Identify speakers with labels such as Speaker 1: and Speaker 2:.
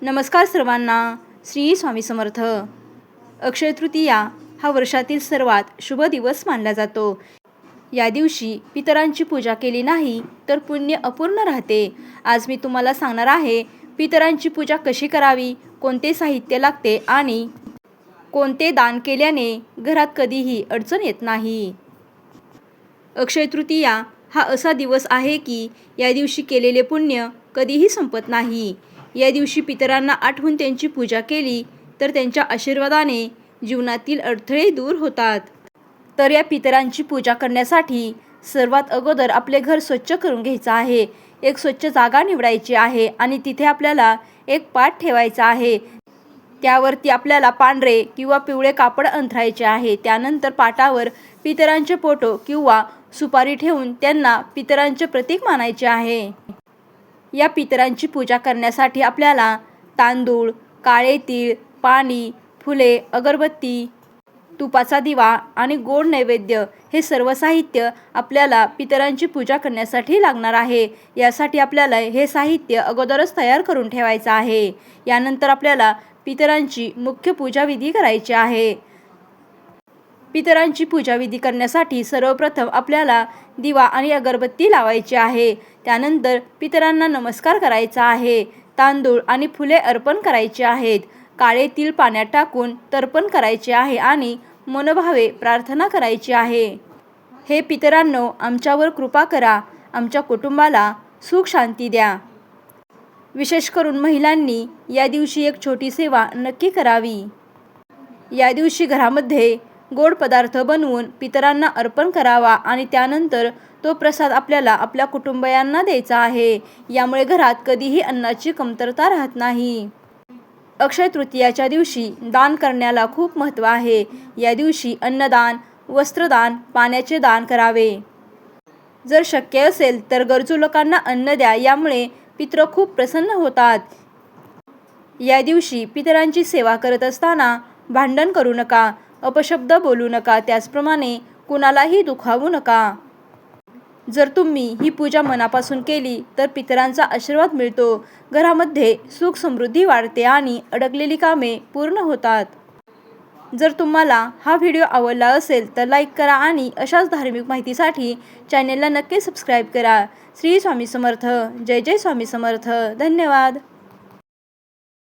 Speaker 1: नमस्कार सर्वांना. श्री स्वामी समर्थ. अक्षय तृतीया हा वर्षातील सर्वात शुभ दिवस मानला जातो. या दिवशी पितरांची पूजा केली नाही तर पुण्य अपूर्ण राहते. आज मी तुम्हाला सांगणार आहे पितरांची पूजा कशी करावी, कोणते साहित्य लागते आणि कोणते दान केल्याने घरात कधीही अडचण येत नाही. अक्षय तृतीया हा असा दिवस आहे की या दिवशी केलेले पुण्य कधीही संपत नाही. या दिवशी पितरांना आठवून त्यांची पूजा केली तर त्यांच्या आशीर्वादाने जीवनातील अडथळे दूर होतात. तर या पितरांची पूजा करण्यासाठी सर्वात अगोदर आपले घर स्वच्छ करून घ्यायचं आहे. एक स्वच्छ जागा निवडायची आहे आणि तिथे आपल्याला एक पाट ठेवायचा आहे. त्यावरती आपल्याला पांढरे किंवा पिवळे कापड अंथरायचे आहे. त्यानंतर पाटावर पितरांचे फोटो किंवा सुपारी ठेवून त्यांना पितरांचे प्रतीक मानायचे आहे. या पितरांची पूजा करण्यासाठी आपल्याला तांदूळ, काळे तीळ, पाणी, फुले, अगरबत्ती, तुपाचा दिवा आणि गोड नैवेद्य हे सर्व साहित्य आपल्याला पितरांची पूजा करण्यासाठी लागणार आहे. यासाठी आपल्याला हे साहित्य अगोदरच तयार करून ठेवायचं आहे. यानंतर आपल्याला पितरांची मुख्य पूजाविधी करायची आहे. पितरांची पूजाविधी करण्यासाठी सर्वप्रथम आपल्याला दिवा आणि अगरबत्ती लावायची आहे. त्यानंतर पितरांना नमस्कार करायचा आहे. तांदूळ आणि फुले अर्पण करायची आहेत. काळे तीळ पाण्यात टाकून तर्पण करायचे आहे आणि मनोभावे प्रार्थना करायची आहे. हे पितरांनो, आमच्यावर कृपा करा, आमच्या कुटुंबाला सुख शांती द्या. विशेष करून महिलांनी या दिवशी एक छोटी सेवा नक्की करावी. या दिवशी घरामध्ये गोड पदार्थ बनवून पितरांना अर्पण करावा आणि त्यानंतर तो प्रसाद आपल्याला आपल्या कुटुंबियांना द्यायचा आहे. यामुळे घरात कधीही अन्नाची कमतरता राहत नाही. अक्षय तृतीयाच्या दिवशी दान करण्याला खूप महत्त्व आहे. या दिवशी अन्नदान, वस्त्रदान, पाण्याचे दान करावे. जर शक्य असेल तर गरजू लोकांना अन्न द्या. यामुळे पितृ खूप प्रसन्न होतात. या दिवशी पितरांची सेवा करत असताना भांडण करू नका, अपशब्द बोलू नका, त्याचप्रमाणे कुणालाही दुखावू नका. जर तुम्ही ही पूजा मनापासून केली तर पितरांचा आशीर्वाद मिळतो. घरामध्ये सुख समृद्धी वाढते आणि अडकलेली कामे पूर्ण होतात. जर तुम्हाला हा व्हिडिओ आवडला असेल तर लाईक करा आणि अशाच धार्मिक माहितीसाठी चॅनेलला नक्की सबस्क्राईब करा. श्री स्वामी समर्थ. जय जय स्वामी समर्थ. धन्यवाद.